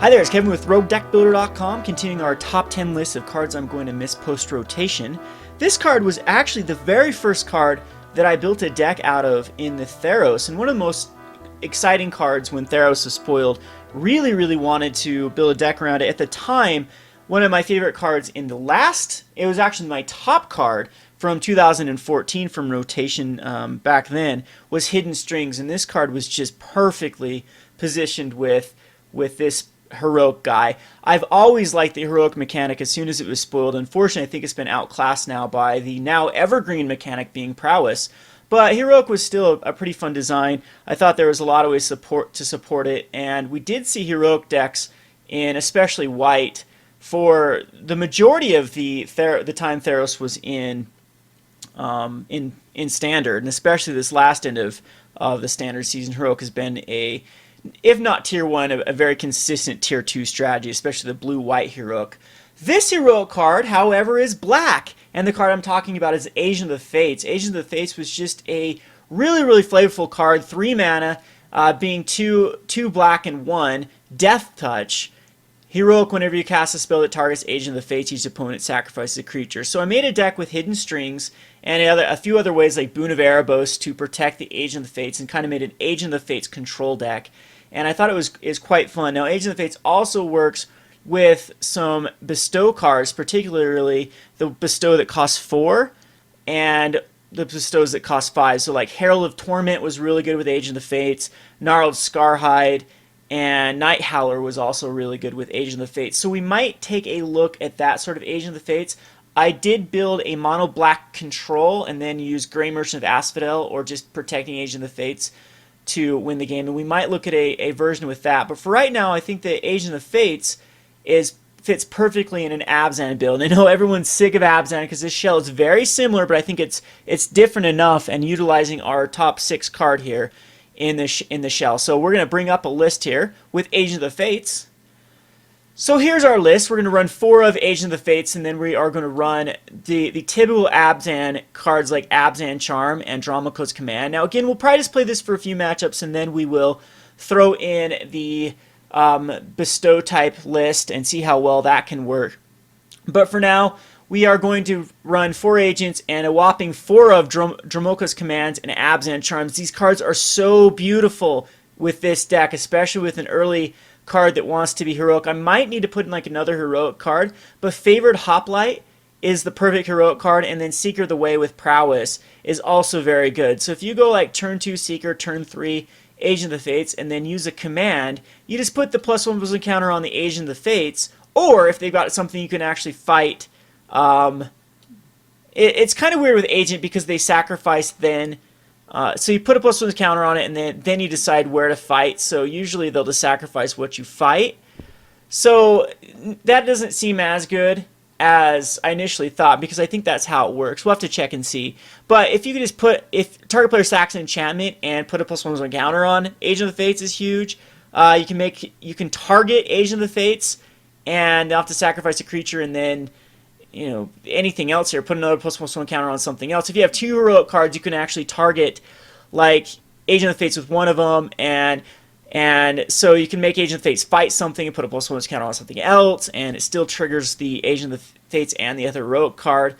Hi there, it's Kevin with RogueDeckBuilder.com, continuing our top 10 list of cards I'm going to miss post-rotation. This card was actually the very first card that I built a deck out of in the Theros, and one of the most exciting cards when Theros was spoiled. Really wanted to build a deck around it. At the time, one of my favorite cards in the last, it was actually my top card from 2014 from rotation back then, was Hidden Strings, and this card was just perfectly positioned with this heroic guy. I've always liked the heroic mechanic as soon as it was spoiled. Unfortunately, I think it's been outclassed now by the now evergreen mechanic being prowess. But heroic was still a pretty fun design. I thought there was a lot of ways to support it, and we did see heroic decks in especially white for the majority of the time Theros was in standard, and especially this last end of the standard season. Heroic has been a, if not tier 1, a very consistent tier 2 strategy, especially the blue-white heroic. This heroic card, however, is black, and the card I'm talking about is Agent of the Fates. Agent of the Fates was just a really flavorful card, 3 mana, being 2 black and 1, Death Touch. Heroic, whenever you cast a spell that targets Agent of the Fates, each opponent sacrifices a creature. So I made a deck with Hidden Strings and a few other ways like Boon of Erebos to protect the Agent of the Fates, and kind of made an Agent of the Fates control deck. And I thought it is quite fun. Now, Agent of the Fates also works with some bestow cards, particularly the bestow that costs 4 and the bestows that cost 5. So like Herald of Torment was really good with Agent of the Fates, Gnarled Scarhide, and Night Howler was also really good with Agent of the Fates. So we might take a look at that sort of Agent of the Fates. I did build a mono black control and then use Grey Merchant of Asphodel or just protecting Agent of the Fates to win the game, and we might look at a version with that. But for right now, I think that Agent of the Fates fits perfectly in an Abzan build. And I know everyone's sick of Abzan because this shell is very similar, but I think it's different enough, and utilizing our top 6 card here in the shell. So we're going to bring up a list here with Agent of the Fates. So here's our list. We're going to run 4 of Agent of the Fates, and then we are going to run the typical Abzan cards like Abzan Charm and Dramaco's Command. Now again, we'll probably just play this for a few matchups, and then we will throw in the bestow type list and see how well that can work. But for now, we are going to run 4 agents and a whopping 4 of Dromoka's Commands and Abzan Charms. These cards are so beautiful with this deck, especially with an early card that wants to be heroic. I might need to put in like another heroic card, but Favored Hoplite is the perfect heroic card, and then Seeker the Way with Prowess is also very good. So if you go like turn 2 Seeker, turn 3 Agent of the Fates, and then use a command, you just put the +1/+1 counter on the Agent of the Fates, or if they've got something you can actually fight. It's kind of weird with Agent because they sacrifice then. So you put a +1 counter on it, and then you decide where to fight. So usually they'll just sacrifice what you fight. So that doesn't seem as good as I initially thought, because I think that's how it works. We'll have to check and see. But if you could just if target player sacks an enchantment and put a +1 counter on, Agent of the Fates is huge. You can target Agent of the Fates, and they'll have to sacrifice a creature, and then anything else here, put another +1 counter on something else. If you have 2 heroic cards, you can actually target like Agent of the Fates with one of them, and so you can make Agent of the Fates fight something and put a +1 counter on something else, and it still triggers the Agent of the Fates and the other heroic card.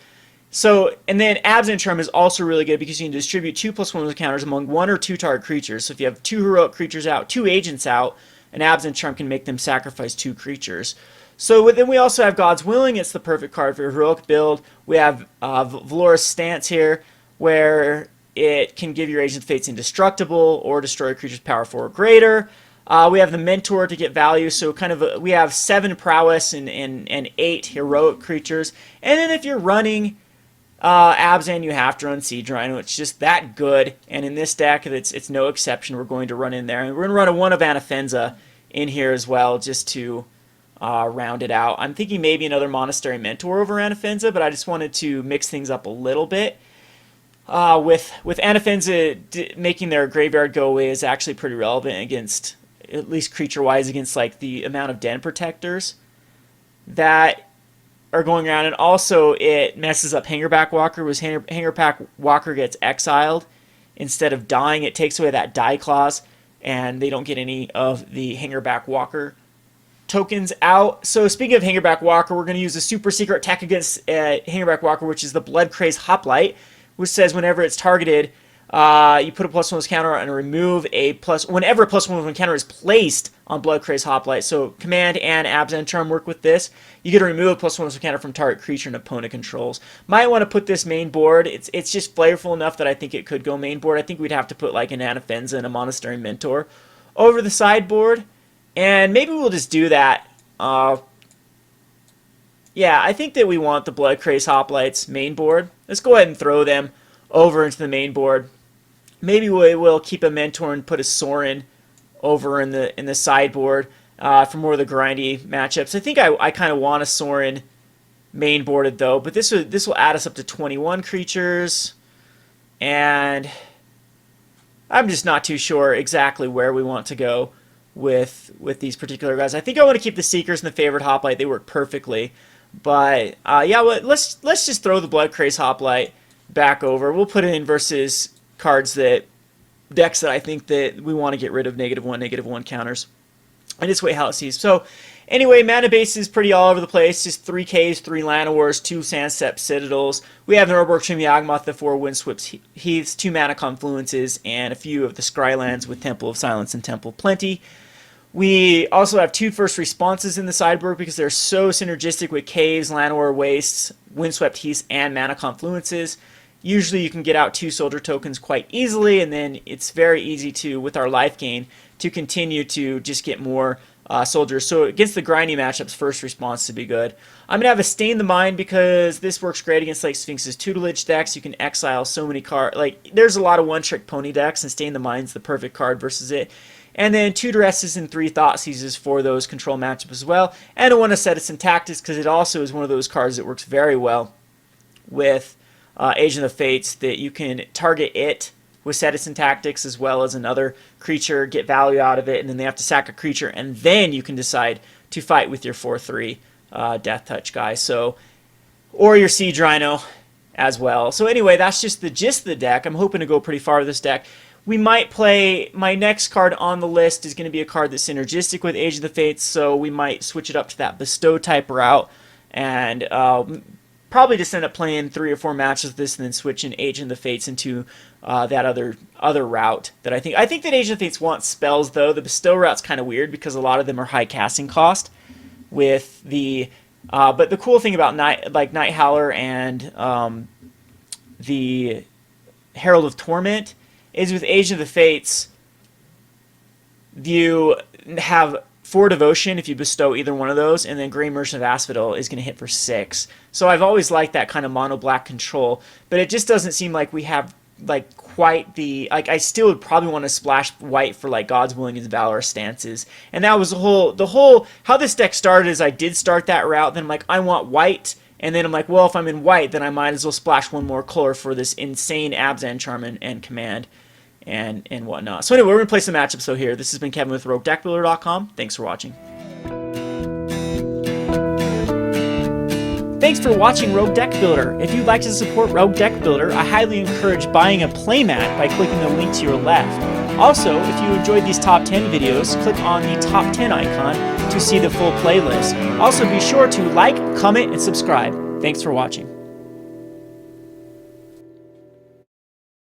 So, and then Abzan Charm is also really good because you can distribute 2 +1 counters among 1 or 2 target creatures. So if you have 2 heroic creatures out, 2 agents out, an Abzan Charm can make them sacrifice 2 creatures. So then we also have God's Willing. It's the perfect card for your heroic build. We have Valora's Stance here, where it can give your Agent of Fates indestructible or destroy a creature's power 4 or greater. We have the Mentor to get value. So kind of we have 7 prowess and 8 heroic creatures. And then if you're running Abzan, you have to run Siege Rhino. It's just that good. And in this deck, it's no exception. We're going to run in there. And we're going to run a 1 of Anafenza in here as well, just to round it out. I'm thinking maybe another Monastery Mentor over Anafenza, but I just wanted to mix things up a little bit. With Anafenza making their graveyard go away is actually pretty relevant against, at least creature-wise, against like the amount of Den Protectors that are going around, and also it messes up Hangerback Walker. Was Hangerback Walker gets exiled instead of dying, it takes away that die clause, and they don't get any of the Hangerback Walker tokens out. So speaking of Hangerback Walker, we're going to use a super secret attack against Hangerback Walker, which is the Blood Craze Hoplite, which says whenever it's targeted, you put a +1 counter and remove a whenever a +1 counter is placed on Blood Craze Hoplite. So Command and Abzan Charm work with this. You get to remove a +1 counter from target creature an opponent controls. Might want to put this main board. It's just flavorful enough that I think it could go main board. I think we'd have to put like an Anafenza and a Monastery Mentor over the sideboard. And maybe we'll just do that. Yeah, I think that we want the Blood Craze Hoplites main board. Let's go ahead and throw them over into the main board. Maybe we will keep a Mentor and put a Sorin over in the sideboard for more of the grindy matchups. I think I kind of want a Sorin main boarded though, but this will add us up to 21 creatures, and I'm just not too sure exactly where we want to go with these particular guys. I think I want to keep the Seekers and the Favored Hoplite. They work perfectly, but yeah, well, let's just throw the Blood Craze Hoplite back over. We'll put it in versus decks that I think that we want to get rid of -1 counters. And just wait how it sees. So anyway, mana base is pretty all over the place. Just 3 Ks, 3 Llanowars, 2 Sandstep Citadels. We have the Norberg Trim Yawgmoth, the 4 Windswept Heaths, 2 Mana Confluences, and a few of the Scrylands with Temple of Silence and Temple Plenty. We also have 2 first responses in the sideboard because they're so synergistic with Caves, Llanowar Wastes, Windswept Heaths, and Mana Confluences. Usually you can get out 2 soldier tokens quite easily, and then it's very easy to, with our life gain, to continue to just get more soldiers. So against the grindy matchups, first response to be good. I'm going to have a Stain the Mind because this works great against like Sphinx's Tutelage decks. You can exile so many cards. Like, there's a lot of one-trick pony decks, and Stain the Mind's the perfect card versus it. And then 2 Duresses and 3 Thoughtseizes for those control matchups as well. And I want to set it some Tactics because it also is one of those cards that works very well with Age of the Fates, that you can target it with Citizen Tactics as well as another creature, get value out of it, and then they have to sack a creature, and then you can decide to fight with your 4/3 Death Touch guy. So, or your Siege Rhino as well. So anyway, that's just the gist of the deck. I'm hoping to go pretty far with this deck. We might play, my next card on the list is going to be a card that's synergistic with Age of the Fates, so we might switch it up to that Bestow type route, and probably just end up playing 3 or 4 matches of this and then switching Age of the Fates into that other route. That I think that Age of the Fates wants spells though. The Bestow route's kind of weird because a lot of them are high casting cost. With the but the cool thing about Night Howler and the Herald of Torment is with Age of the Fates, you have 4 Devotion if you bestow either one of those, and then Grey Merchant of Asphodel is going to hit for 6. So I've always liked that kind of mono-black control, but it just doesn't seem like we have like quite the, like, I still would probably want to splash white for like God's Willing and Valor stances. And that was the whole how this deck started. Is I did start that route, then I'm like, I want white, and then I'm like, well, if I'm in white, then I might as well splash 1 more color for this insane Abzan Charm and Command and whatnot. So anyway, we're going to play some matchups so here. This has been Kevin with RogueDeckBuilder.com. Thanks for watching. Thanks for watching Rogue Deck Builder. If you'd like to support Rogue Deck Builder, I highly encourage buying a playmat by clicking the link to your left. Also, if you enjoyed these top 10 videos, click on the top 10 icon to see the full playlist. Also, be sure to like, comment, and subscribe. Thanks for watching.